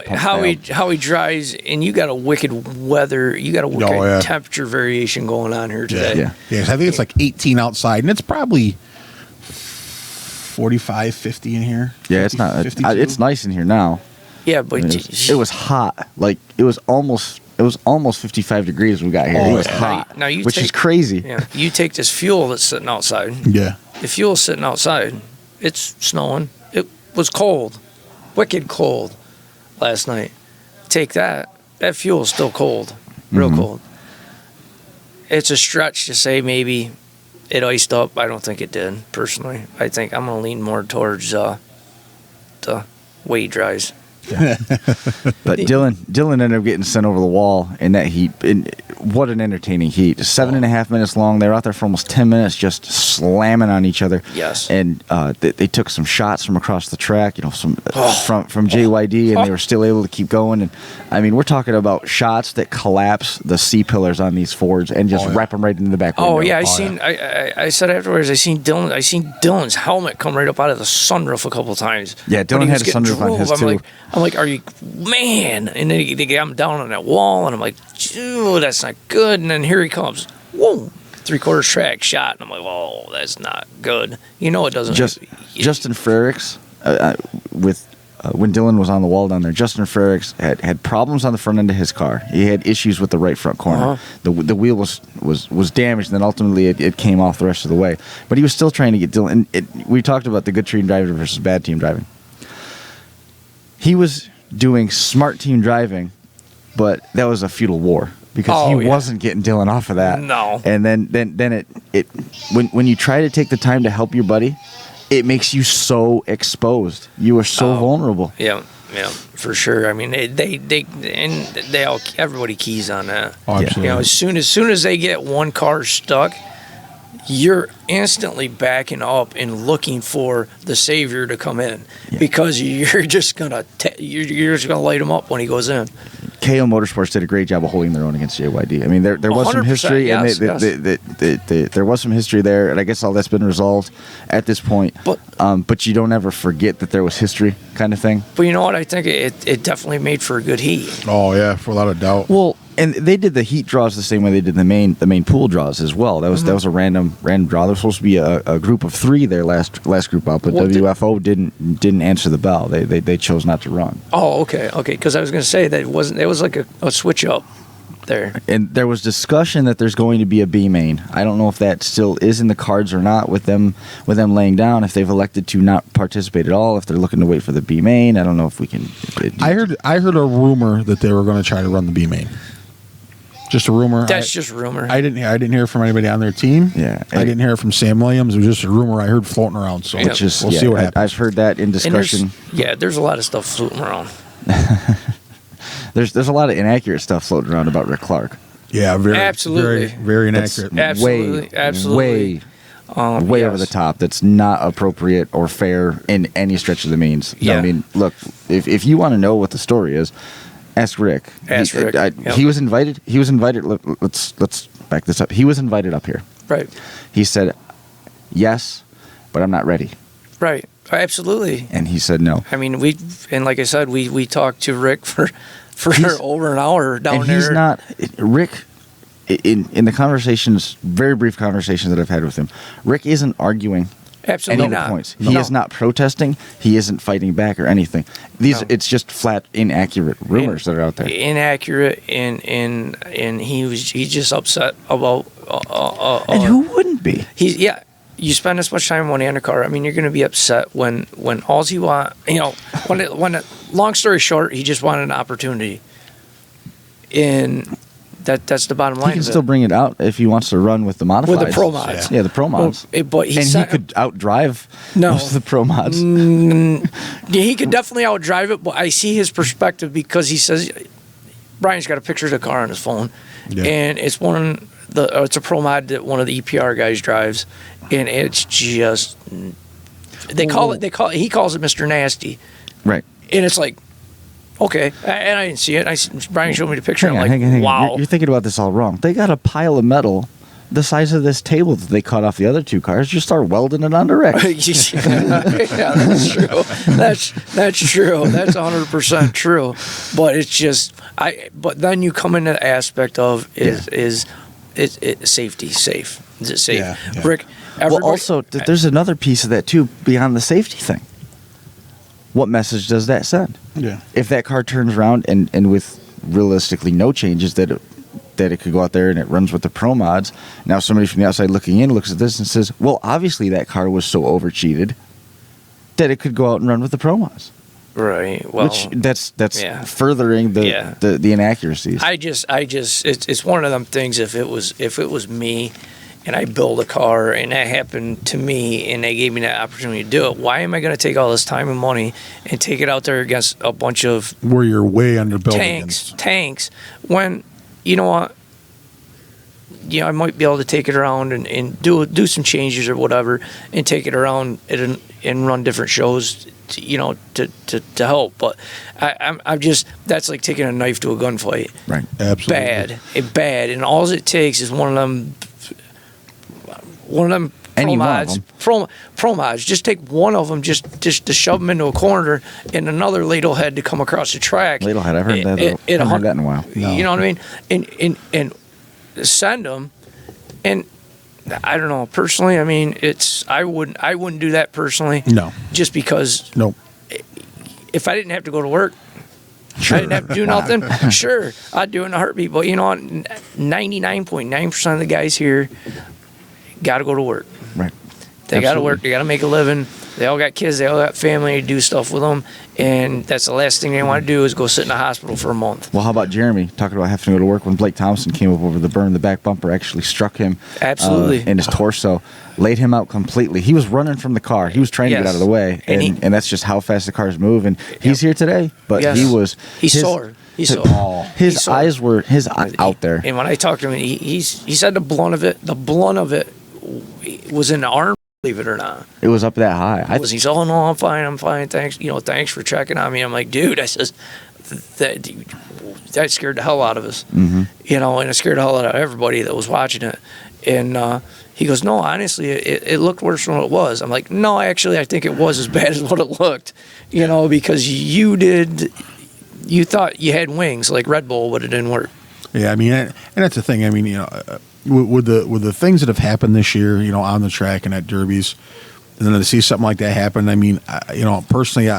how he drives, and you got a wicked weather, you got a wicked temperature variation going on here today. Yeah. I think it's like 18 outside, and it's probably 45, 50 in here. Yeah, it's not. It's nice in here now. Yeah, but it was hot. Like it was almost 55 degrees when we got here. It was hot, now which is crazy. Yeah, you take this fuel that's sitting outside. Yeah. The fuel's sitting outside. It's snowing. It was cold, wicked cold last night. Take that. That fuel's still cold, real cold. It's a stretch to say maybe it iced up. I don't think it did, personally. I think I'm going to lean more towards the way he drives. But Dylan ended up getting sent over the wall in that heat. What an entertaining heat. 7.5 minutes long. They were out there for almost 10 minutes just slamming on each other. Yes. And they took some shots from across the track, from JYD, and they were still able to keep going. And I mean, we're talking about shots that collapse the C-pillars on these Fords and just wrap them right into the back window. Oh yeah, I said afterwards, I seen Dylan's helmet come right up out of the sunroof a couple times. Yeah, Dylan had a sunroof on his too. I'm like, are you, man? And then they get him down on that wall, and I'm like, dude, that's not good. And then here he comes. Whoa, 3/4 track shot. And I'm like, whoa, that's not good. It doesn't. Justin Frericks, when Dylan was on the wall down there, Justin Frericks had problems on the front end of his car. He had issues with the right front corner. The wheel was damaged, and then ultimately it came off the rest of the way. But he was still trying to get Dylan. We talked about the good team driving versus bad team driving. He was doing smart team driving, but that was a futile war because he wasn't getting Dylan off of that. No. And then it when you try to take the time to help your buddy, it makes you so exposed. You are so vulnerable. Yeah, for sure. I mean, everybody keys on that. Oh, absolutely. As soon as they get one car stuck, you're instantly backing up and looking for the savior to come in because you're just gonna light him up when he goes in. KO Motorsports did a great job of holding their own against JYD. I mean, there was some history, and there was some history there, and I guess all that's been resolved at this point. But you don't ever forget that there was history, kind of thing. But you know what? I think it definitely made for a good heat. Oh yeah, for a lot of doubt. Well, and they did the heat draws the same way they did the main pool draws as well. That was a random draw. There was supposed to be a group of 3 there last group out, but WFO didn't answer the bell. They chose not to run. Oh, okay. Because I was going to say that it was like a switch up there. And there was discussion that there's going to be a B main. I don't know if that still is in the cards or not with them laying down. If they've elected to not participate at all, if they're looking to wait for the B main, I don't know if we can. I heard a rumor that they were going to try to run the B main. Just a rumor. That's just rumor. I didn't hear from anybody on their team. Yeah, I didn't hear from Sam Williams. It was just a rumor I heard floating around. So we'll see what happens. I've heard that in discussion. There's a lot of stuff floating around. There's a lot of inaccurate stuff floating around about Rick Clark. Yeah, absolutely, very inaccurate. Absolutely. Way over the top. That's not appropriate or fair in any stretch of the means. Yeah. I mean, look, if you want to know what the story is, ask Rick. He was invited. Let's back this up. He was invited up here. Right. He said, yes, but I'm not ready. Right. Absolutely. And he said no. I mean, like I said, we talked to Rick for over an hour down and there. he's not Rick. In the conversations, very brief conversations that I've had with him, Rick isn't arguing Absolutely any of the not. points. He is not protesting. He isn't fighting back or anything. It's just flat inaccurate rumors that are out there. Inaccurate, and he's just upset about. And who wouldn't be? You spend this much time money on a car. I mean, you're going to be upset when all he want, long story short, he just wanted an opportunity. And that's the bottom line. He can still bring it out if he wants to run with the modifieds. With the Pro Mods. Yeah, the Pro Mods. But he could outdrive most of the Pro Mods. Yeah, he could definitely outdrive it, but I see his perspective because he says, Brian's got a picture of the car on his phone, and it's it's a Pro Mod that one of the EPR guys drives, and it's just he calls it Mr. Nasty, right? And it's like, okay, and I didn't see it. Brian showed me the picture. Hang I'm on, like, wow. You're thinking about this all wrong. They got a pile of metal the size of this table that they cut off the other two cars. Just start welding it onto Rick. Yeah, that's true. That's true. That's 100% true. But it's just But then you come into the aspect of is safety safe? Is it safe? Yeah. Rick. Well, also there's another piece of that too beyond the safety thing. What message does that send? Yeah. If that car turns around and with realistically no changes that it could go out there and it runs with the Pro Mods, now somebody from the outside looking in looks at this and says, well, obviously that car was so over cheated that it could go out and run with the Pro Mods. Right. Well, which that's furthering the inaccuracies. It's one of them things. If it was me, and I build a car, and that happened to me, and they gave me that opportunity to do it, why am I going to take all this time and money and take it out there against a bunch of where you're way under built tanks when, you know what, I might be able to take it around and do some changes or whatever, and take it around and run different shows, to help. But I'm just, that's like taking a knife to a gunfight. Right. Absolutely. Bad. And all it takes is one of them Any one of mods, them. pro mods. Just take one of them, just to shove them into a corner, and another ladlehead to come across the track. Ladlehead, I've heard that. I haven't heard that in a while. No. You know what I mean? And send them. And I don't know. Personally, I mean, I wouldn't do that personally. No. Just because. Nope. If I didn't have to go to work, Sure. I didn't have to do nothing. Sure, I'd do it in a heartbeat. But you know what? 99.9% of the guys here got to go to work. Right. They got to work. They got to make a living. They all got kids. They all got family to do stuff with them. And that's the last thing they want to do is go sit in the hospital for a month. Well, how about Jeremy talking about having to go to work when Blake Thompson came up over the berm? The back bumper actually struck him Absolutely. In his torso, laid him out completely. He was running from the car. He was trying to get out of the way, and that's just how fast the cars move. And he's here today, but he's sore. He's sore. His eyes were out there. And when I talked to him, he said the blunt of it was in the arm. Believe it or not, it was up that high. He's all, no, I'm fine. Thanks, thanks for checking on me. I'm like, dude, I says that scared the hell out of us, mm-hmm. And it scared the hell out of everybody that was watching it. And he goes, no, honestly, it looked worse than what it was. I'm like, no, actually, I think it was as bad as what it looked, because you thought you had wings like Red Bull, but it didn't work. Yeah, I mean, and that's the thing. I mean, with the things that have happened this year, on the track and at derbies, and then to see something like that happen, I mean, personally,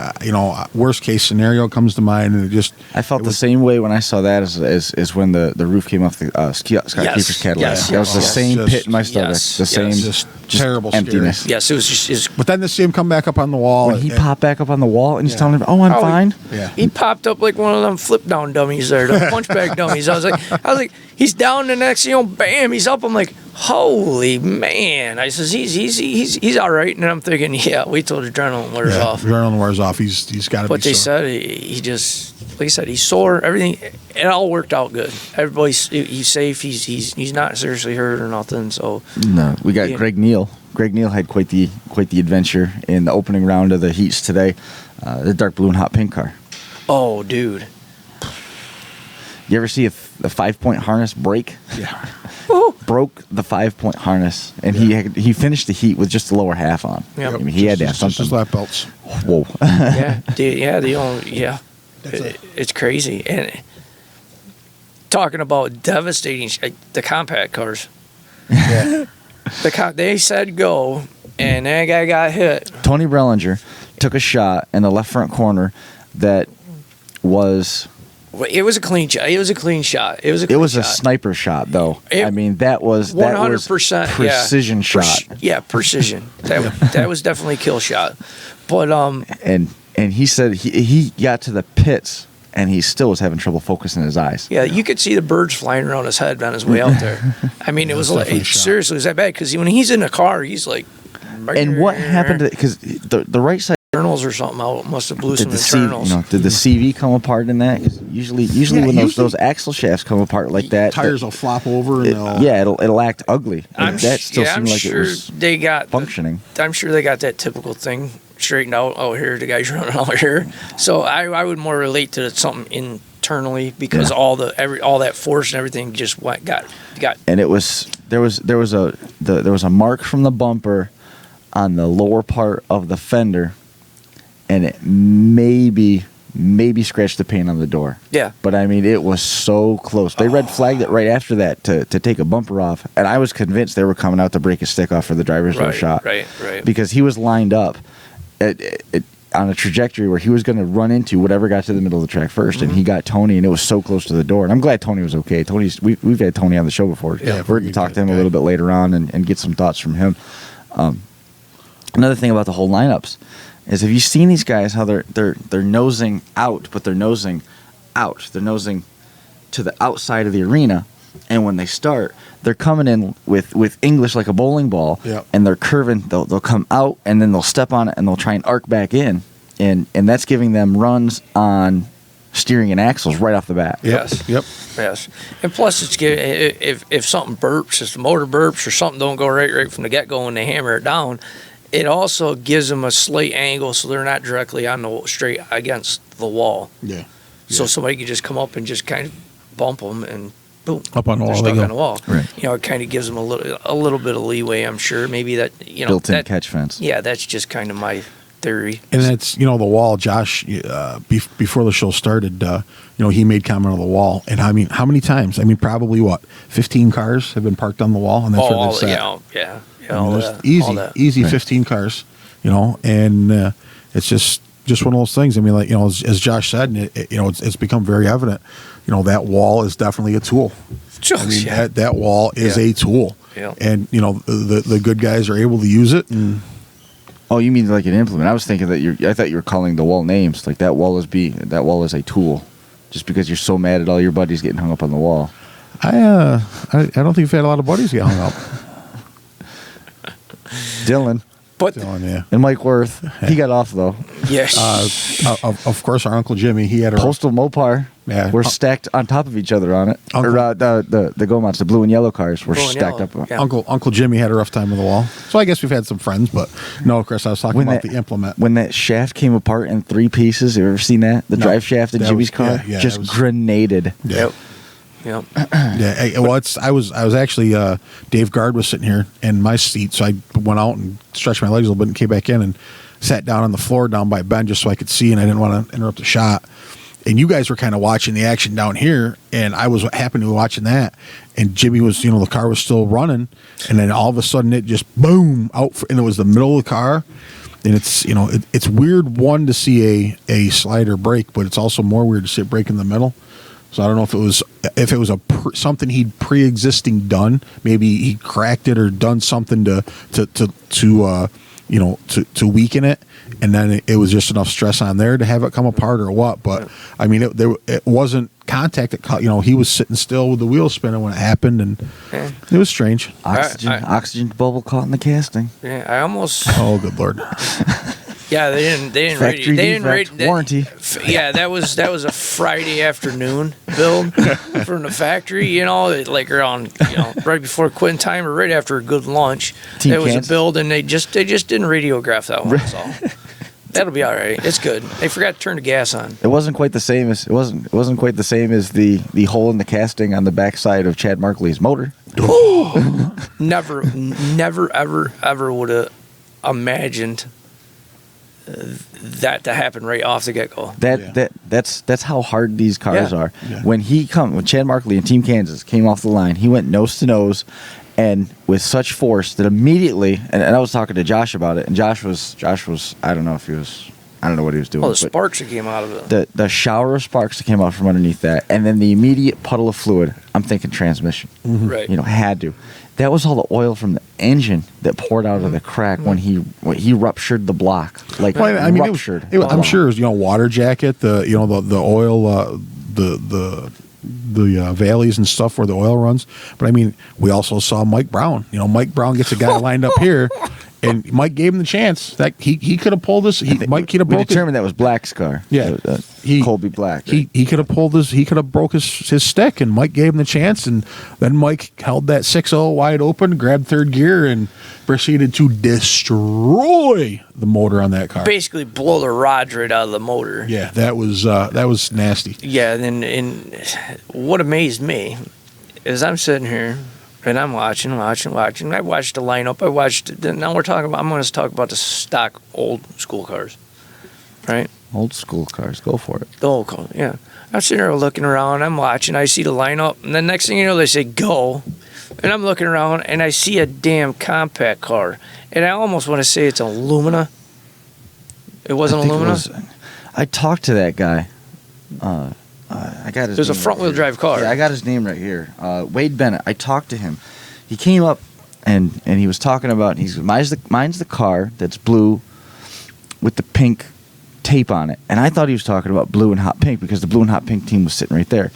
worst case scenario comes to mind, and I felt the same way when I saw that as when the roof came off the Scott Kiefer's Cadillac. That was the same pit in my stomach, the same just terrible emptiness. Scary. Yes, it was just. But then to see him come back up on the wall, when he popped back up on the wall, and he's telling him, "Oh, I'm fine." He popped up like one of them flip down dummies there, the punch bag dummies. I was like, he's down. The next, bam, he's up. I'm like, holy man! I says he's all right, and I'm thinking, yeah, wait till the adrenaline wears off. Adrenaline wears off. He's got to be. But they said he just, like I said, he's sore. Everything, it all worked out good. He's safe. He's not seriously hurt or nothing. So no, we got Greg Neal. Greg Neal had quite the adventure in the opening round of the heats today. The dark blue and hot pink car. Oh, dude. You ever see a 5-point harness break? Yeah. Oh, broke the 5-point harness, and he finished the heat with just the lower half on. Yep. I mean, he had to have Just something. his lap belts. Whoa. It's crazy. And talking about devastating, the compact cars. Yeah. They said go, and that guy got hit. Tony Brellinger took a shot in the left front corner that was. It was a clean shot. It was a clean shot. It was a sniper shot, though. I mean, that was 100% precision shot. Precision. That was definitely a kill shot. But and he said he got to the pits and he still was having trouble focusing his eyes. yeah, you could see the birds flying around his head on his way out there. I mean, it was like seriously, it was that bad because when he's in the car, he's like. And what happened to because the right side internals or something out must have blew some did internals. did the CV come apart in that? 'Cause usually when those axle shafts come apart like that, tires will flop over and it'll act ugly. That still seemed like sure it was they got functioning. I'm sure they got that typical thing straightened out. Oh, here the guy's running out here. So I would more relate to something internally because all that force and everything just got. And it was there was a mark from the bumper on the lower part of the fender, and it maybe scratched the paint on the door. Yeah. But I mean, it was so close. They red flagged it right after that to take a bumper off, and I was convinced they were coming out to break his stick off for the driver's door shot. Right. Because he was lined up on a trajectory where he was going to run into whatever got to the middle of the track first, and he got Tony, and it was so close to the door. And I'm glad Tony was okay. We've had Tony on the show before. Yeah, we're going to talk to him a little bit later on and get some thoughts from him. Another thing about the whole lineups is, have you seen these guys how they're nosing out, but they're nosing out. They're nosing to the outside of the arena, and when they start, they're coming in with English like a bowling ball, and they're curving. They'll come out, and then they'll step on it, and they'll try and arc back in, and that's giving them runs on steering and axles right off the bat. Yes. And plus, it's if something burps, if the motor burps or something don't go right from the get-go when they hammer it down, it also gives them a slight angle so they're not directly on the straight against the wall. Yeah. So somebody could just come up and just kind of bump them and boom, up on the wall. They're stuck on the wall. Right. It kind of gives them a little bit of leeway. I'm sure maybe that built-in catch fence. Yeah, that's just kind of my theory. And it's the wall. Josh, before the show started, he made comment on the wall, and I mean, how many times? I mean, probably 15 cars have been parked on the wall, and that's where they sat. Yeah. Easy 15 cars, and it's just one of those things. I mean, like, as Josh said, it's become very evident, that wall is definitely a tool. I mean, that wall is a tool. Yeah. And, the good guys are able to use it. And oh, you mean like an implement? I was thinking I thought you were calling the wall names. Like that wall is a tool, just because you're so mad at all your buddies getting hung up on the wall. I don't think we've had a lot of buddies get hung up. Dylan yeah. and Mike Worth, he got off though. Yes. Of course, our Uncle Jimmy, he had a Postal Mopar. Yeah. We're stacked on top of each other on it. Uncle, the Gomots, the blue and yellow cars, were stacked up. Yeah. Uncle Jimmy had a rough time with the wall. So I guess we've had some friends, but no, Chris, I was talking about the implement. When that shaft came apart in 3 pieces, have you ever seen that? The drive shaft in Jimmy's car? Yeah, just grenaded. Yeah. Yep. Yeah. Well, I was actually Dave Guard was sitting here in my seat, so I went out and stretched my legs a little bit and came back in and sat down on the floor down by Ben just so I could see, and I didn't want to interrupt the shot. And you guys were kind of watching the action down here, and I was happened to be watching that. And Jimmy was, the car was still running, and then all of a sudden it just boom out, and it was the middle of the car. And it's it's weird to see a slider break, but it's also more weird to see it break in the middle. So I don't know if it was something he'd pre-existing done. Maybe he cracked it or done something to weaken it, and then it was just enough stress on there to have it come apart or what. But I mean, it wasn't contact that caught. He was sitting still with the wheel spinning when it happened, and it was strange. Oxygen bubble caught in the casting. Yeah, I almost. Oh, good Lord. Yeah, they didn't Factory defect, warranty. Yeah, that was a Friday afternoon build from the factory. Like around right before quitting time or right after a good lunch. There was a build, and they just didn't radiograph that one. That's all. That'll be all right. It's good. They forgot to turn the gas on. It wasn't quite the same as the hole in the casting on the backside of Chad Markley's motor. Never, ever would have imagined that to happen right off the get go. That's how hard these cars Yeah. are. Yeah. When Chad Markley and Team Kansas came off the line, he went nose to nose, and with such force that immediately. And I was talking to Josh about it, and Josh was I don't know if he was. I don't know what he was doing. Oh, the but sparks that came out of it. the shower of sparks that came out from underneath that, and then the immediate puddle of fluid. I'm thinking transmission. Right. Had to. That was all the oil from the engine that poured out of the crack when he ruptured the block. Like Well, I mean, ruptured. I'm sure it was water jacket, the oil, the valleys and stuff where the oil runs. But I mean, we also saw Mike Brown. Mike Brown gets a guy lined up here, and Mike gave him the chance that he could have pulled this. Mike could have We broke. determined that was Black's car. Yeah. It was, He- Colby Black. He could have pulled his. He could have broke his stick, and Mike gave him the chance. And then Mike held that 6.0 wide open, grabbed third gear, and proceeded to destroy the motor on that car. Basically, blow the rods right out of the motor. Yeah, that was nasty. Yeah, and what amazed me is I'm sitting here and I'm watching. I watched the lineup. Now I'm going to talk about the stock old school cars, right? Old school cars. Go for it. The old car, yeah. I'm sitting there looking around. I'm watching. I see the lineup, and the next thing you know, they say go, and I'm looking around and I see a damn compact car, and I almost want to say it's an Lumina. It wasn't I think Lumina. I talked to that guy. I got his. There's a name front-wheel right here. drive car. Yeah, I got his name right here. Wade Bennett. I talked to him. He came up and he was talking about. Mine's the car that's blue with the pink tape on it, and I thought he was talking about blue and hot pink because the blue and hot pink team was sitting right there.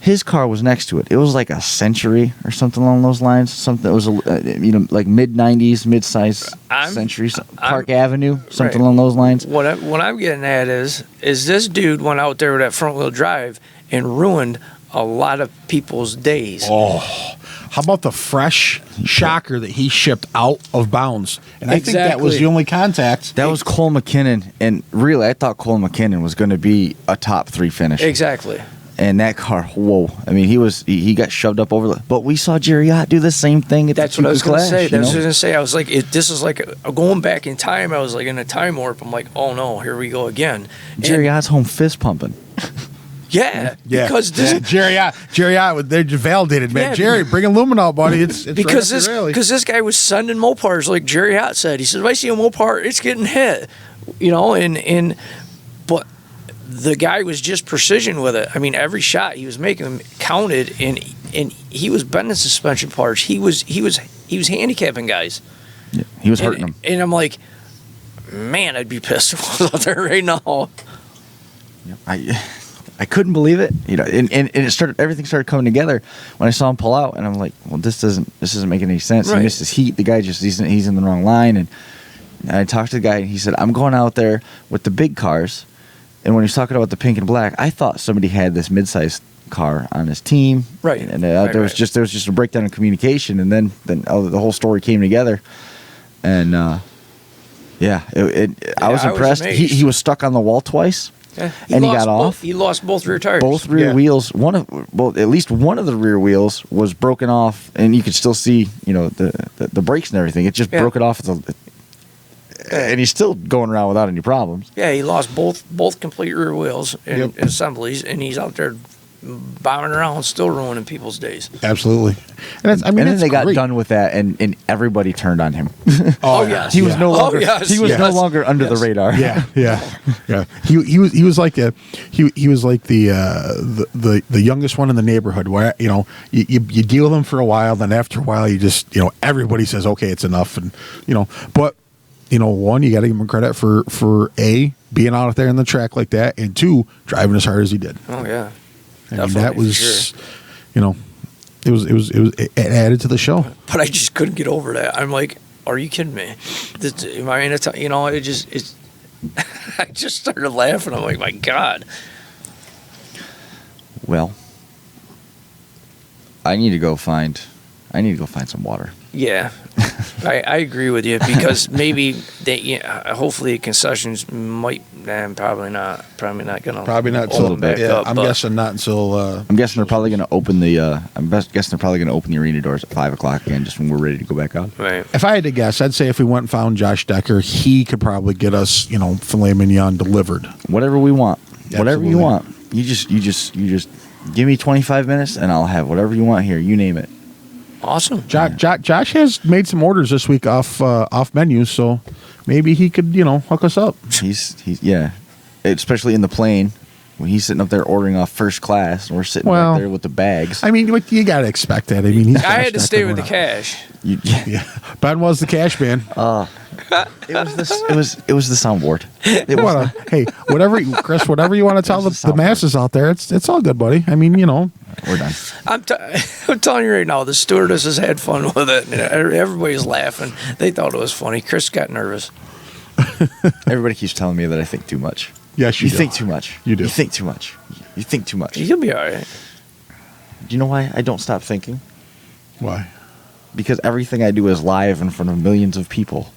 His car was next to it. It was like a Century or something along those lines. Something that was like mid '90s, mid-size Century, Park Avenue, something right. along those lines. What I'm getting at is this dude went out there with that front wheel drive and ruined a lot of people's days. Oh, how about the fresh shocker that he shipped out of bounds? And I think that was Exactly. the only contact. That was Cole McKinnon, and really, I thought Cole McKinnon was going to be a top 3 finish. Exactly. And that car, whoa! I mean, he got shoved up over. But we saw Jerry Ott do the same thing at That's the what I was going to Clash, say. you That's what I was know? going to say. I was like, this is like going back in time. I was like in a time warp. I'm like, oh no, here we go again. Jerry Ott's home fist pumping. Yeah, because this Jerry Ott, they're just validated, man. Yeah, Jerry, bring a lumen out, buddy. It's because right up your alley. this guy was sending Mopars like Jerry Ott said. He said, if I see a Mopar, it's getting hit, and but the guy was just precision with it. I mean, every shot he was making counted, and he was bending suspension parts. He was handicapping guys. Yeah, he was hurting them. And I'm like, man, I'd be pissed if I was out there right now. I couldn't believe it, and it started. Everything started coming together when I saw him pull out, and I'm like, well, this isn't making any sense. Right. He missed his heat. The guy he's in the wrong line, and I talked to the guy, and he said, I'm going out there with the big cars. And when he was talking about the pink and black, I thought somebody had this mid-sized car on his team, Right. And Right, there was just a breakdown in communication, and then the whole story came together, and I was impressed. amazed. He was stuck on the wall twice. Yeah, And he got off. He lost both rear tires. Both rear Yeah. wheels. At least one of the rear wheels was broken off, and you could still see, the brakes and everything. It just Yeah. broke it off. And he's still going around without any problems. Yeah, he lost both complete rear wheels and assemblies, and he's out there bombing around, still ruining people's days. Absolutely. And And then it's they got great. done with that, and everybody turned on him. Oh, yes. He was Yeah. no longer. yes, he was no yes, longer under the yes. radar. Yeah. He was like the youngest one in the neighborhood where you deal with him for a while, then after a while you just everybody says okay, it's enough, and but one, you got to give him credit for A, being out there in the track like that, and two, driving as hard as he did. Oh yeah, I mean, Definitely, that for was sure. it added to the show. But I just couldn't get over that. I'm like, are you kidding me? Am I in a time? It's. I just started laughing. I'm like, my God. Well, I need to go find some water. Yeah. I agree with you because maybe they, hopefully concessions might, probably not gonna. Probably not A little until bit. yeah. up, I'm but- guessing not until. I'm guessing they're probably going to open the. Guessing they're probably going to open the arena doors at 5:00 again, just when we're ready to go back out. Right. If I had to guess, I'd say if we went and found Josh Decker, he could probably get us, filet mignon delivered. Whatever we want, whatever you Absolutely. want. You just give me 25 minutes, and I'll have whatever you want here. You name it. Awesome. Josh has made some orders this week off menus, so maybe he could, hook us up. He's yeah, especially in the plane when he's sitting up there ordering off first class, and we're sitting Well, back there with the bags. I mean, you got to expect that. I mean, he's I had to Josh stay Decker, with the we're not- cash. Yeah, Ben was the cash man. It was the soundboard. It was, Hey, Chris, whatever you want to tell the masses out there, it's all good, buddy. I mean, we're done. I'm telling you right now, the stewardesses had fun with it. Everybody was laughing. They thought it was funny. Chris got nervous. Everybody keeps telling me that I think too much. Yes, You do. think too much. You do. You think too much. You think too much. You'll be all right. Do you know why I don't stop thinking? Why? Because everything I do is live in front of millions of people.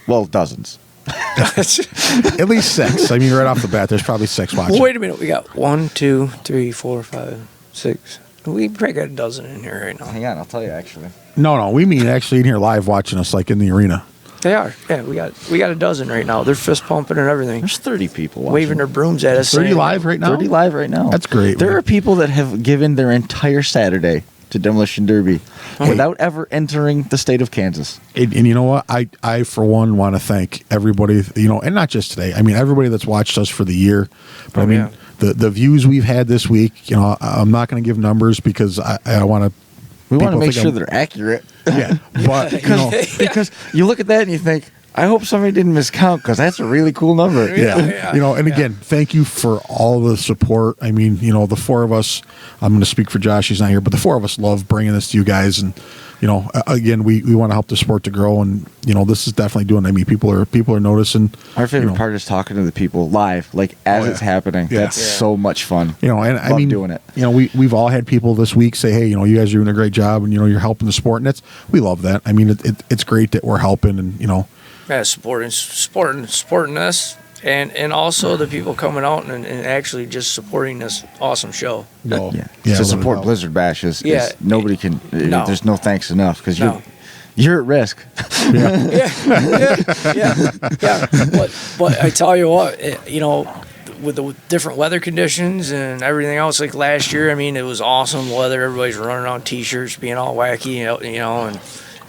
Well, dozens. At least 6. I mean, right off the bat, there's probably 6 watching. Wait a minute. We got 1, 2, 3, 4, 5, 6. We probably got a dozen in here right now. Hang on, I'll tell you actually. No, we mean actually in here live watching us, like in the arena. They are. Yeah, we got a dozen right now. They're fist pumping and everything, There's 30 people watching. waving their brooms at us. 30 saying, live right now? 30 live right now. That's great, There man. are people that have given their entire Saturday to Demolition Derby without ever entering the state of Kansas. And you know what? I for one, want to thank everybody, and not just today. I mean, everybody that's watched us for the year. But I mean, yeah. the views we've had this week, I'm not going to give numbers because I want to. We want to People make think sure I'm- they're accurate. Yeah, but because you look at that and you think, I hope somebody didn't miscount because that's a really cool number. yeah. And again, thank you for all the support. I mean, the 4 of us, I'm going to speak for Josh, he's not here, but the 4 of us love bringing this to you guys. And, again, we want to help the sport to grow. And, this is definitely doing, I mean, people are noticing. Our favorite part is talking to the people live, like as Oh, it's yeah. happening. Yeah. That's so much fun. And I Love mean, doing it. We've all had people this week say, hey, you guys are doing a great job and, you're helping the sport. And we love that. I mean, it's great that we're helping and, Yeah, supporting us, and also the people coming out and actually just supporting this awesome show. no. Yeah. Yeah, to love support it. Blizzard Bash is Yeah. nobody can. No. There's no thanks enough because No. you're at risk. Yeah. But I tell you what, with the different weather conditions and everything else, like last year, I mean, it was awesome weather. Everybody's running around t-shirts, being all wacky,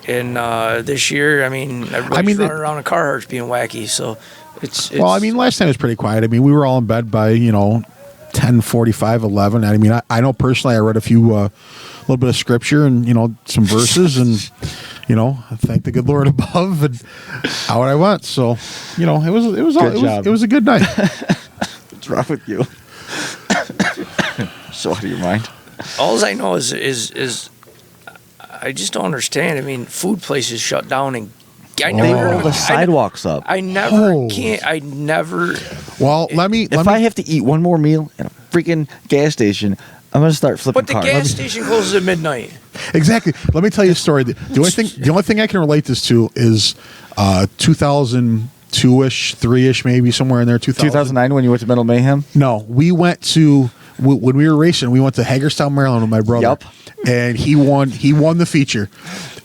and this year, I mean, everybody's running around in Carhartts being wacky. So it's Well, I mean, last time it was pretty quiet. I mean, we were all in bed by 10:45, 11. I mean, I know personally, I read a little bit of scripture and some verses, and I thank the good Lord above, and out I went. So it was a good night. What's wrong with you? So out of your mind. all I know is I just don't understand. I mean, food places shut down, and I They never roll the sidewalks up. I never Oh. can't. I never. Well, let me. If I have to eat one more meal at a freaking gas station, I'm gonna start flipping But the cars. gas station closes at midnight. Exactly. Let me tell you a story. The only thing I can relate this to is 2002-ish, 3-ish, maybe somewhere in there. 2009 when you went to Metal Mayhem. No, we went to when we were racing. We went to Hagerstown, Maryland, with my brother. Yup. And he won the feature.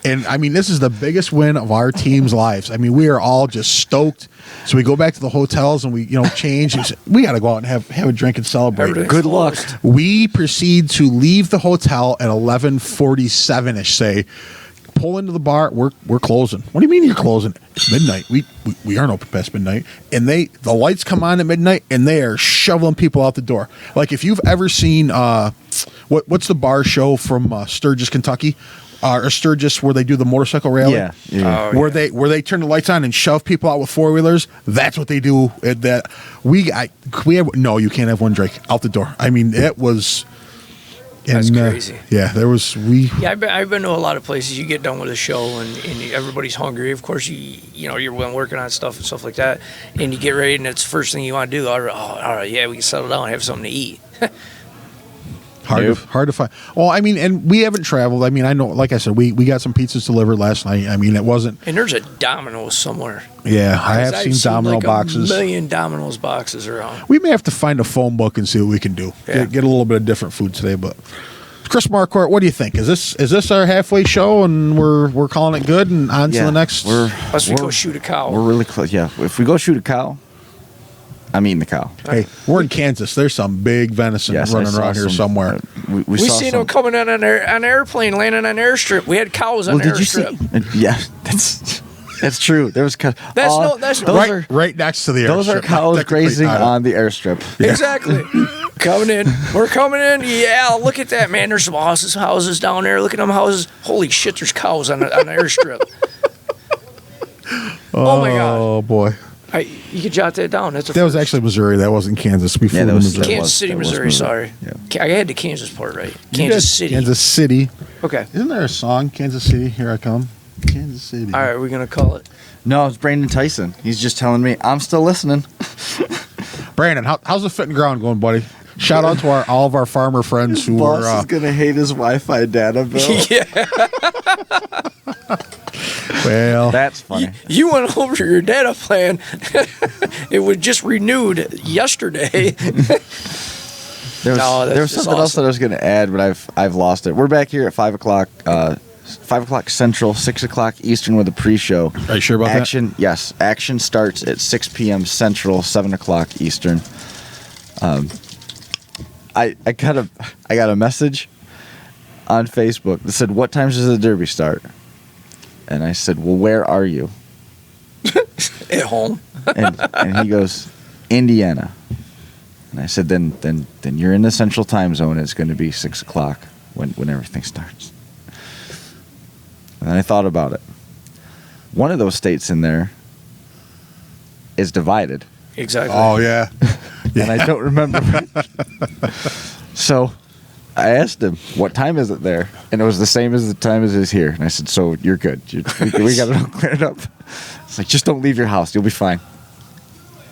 And I mean, this is the biggest win of our team's lives. I mean, we are all just stoked. So we go back to the hotels and we change. And we got to go out and have a drink and celebrate. Everything's Good luck. closed. We proceed to leave the hotel at 11:47ish. Say, pull into the bar. We're closing. What do you mean you're closing? It's midnight. We aren't open past midnight. And the lights come on at midnight, and they are shoveling people out the door. Like if you've ever seen what's the bar show from Sturgis, Kentucky, or Sturgis where they do the motorcycle rally? Yeah. Oh, Where they turn the lights on and shove people out with 4-wheelers. That's what they do. At that we have no. You can't have one drink out the door. I mean, it was. That's and, crazy. Yeah, there was Yeah, I've been to a lot of places. You get done with a show and everybody's hungry. Of course, you're working on stuff and stuff like that, and you get ready, and it's the first thing you want to do. All right, yeah, we can settle down and have something to eat. Hard to find. Well, I mean, and we haven't traveled. I mean, I know, like I said, we got some pizzas delivered last night. I mean, it wasn't. And there's a Domino's somewhere. Yeah, I have I've seen Domino like boxes. A million Domino's boxes around. We may have to find a phone book and see what we can do. Yeah. Get a little bit of different food today, but Chris Marquardt, what do you think? Is this our halfway show and we're calling it good and on to the next? Unless we go shoot a cow. We're really close. Yeah, if we go shoot a cow, I'm eating the cow. Hey, we're in Kansas. There's some big venison running around here somewhere. We saw seen them coming in on an airplane, landing on an airstrip. We had cows on the airstrip. Did you see? Yeah, that's true. There was cows. That's Right next to the airstrip. Those are cows grazing on the airstrip. Yeah. Exactly. Coming in. We're coming in. Yeah, look at that, man. There's some houses down there. Look at them houses. Holy shit, there's cows on the airstrip. Oh my God. Oh boy. You could jot that down. That was actually Missouri. That wasn't Kansas. We flew to Missouri. Kansas City, Missouri. Sorry. Yeah. I had the Kansas part right. Kansas City. Kansas City. Okay. Isn't there a song? Kansas City, here I come. Kansas City. All right, we're going to call it. No, it's Brandon Tyson. He's just telling me I'm still listening. Brandon, how's the fitting ground going, buddy? Shout out to all of our farmer friends who Boss are. is gonna hate his Wi-Fi data bill. Yeah. Well, That's funny. You went over your data plan. It was just renewed yesterday. There was something else awesome. that I was going to add, but I've lost it. We're back here at 5 o'clock, 5 o'clock Central, 6 o'clock Eastern with a pre-show. Are you sure about that? Yes. Action starts at 6 p.m. Central, 7 o'clock Eastern. I got a message on Facebook that said, "What times does the Derby start?" And I said, "Well, where are you?" At home. And he goes, "Indiana." And I said, then you're in the Central Time Zone. It's going to be 6 o'clock when everything starts. And I thought about it. One of those states in there is divided. Exactly. Oh, yeah. And I don't remember. So I asked him, "What time is it there?" And it was the same as the time as it is here. And I said, "So you're good. We got it all cleared up." It's like, just don't leave your house. You'll be fine.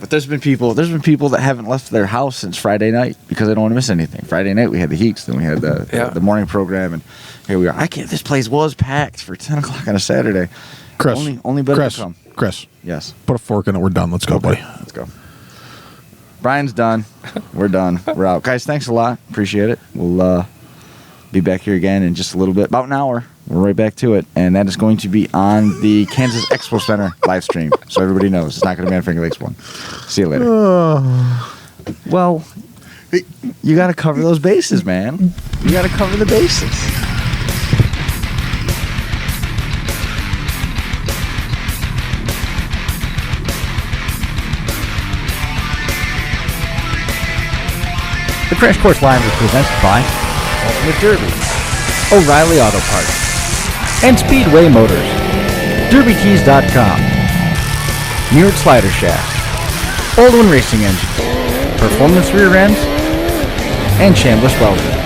But there's been people that haven't left their house since Friday night because they don't want to miss anything. Friday night we had the Heeks, then we had the morning program, and here we are. This place was packed for 10 o'clock on a Saturday. Chris, only better to come. Chris, Yes. put a fork in it. We're done. Let's go, buddy. Let's go. Brian's done. We're done. We're out. Guys, thanks a lot. Appreciate it. We'll be back here again in just a little bit. About an hour. We're right back to it. And that is going to be on the Kansas Expo Center live stream. So everybody knows it's not going to be on Finger Lakes 1. See you later. Well, you got to cover those bases, man. You got to cover the bases. The Crash Course Live is presented by Ultimate Derby, O'Reilly Auto Parts, and Speedway Motors, DerbyKeys.com, Muirt Slider Shaft, Baldwin Racing Engines, Performance Rear Ends, and Chambliss Welding.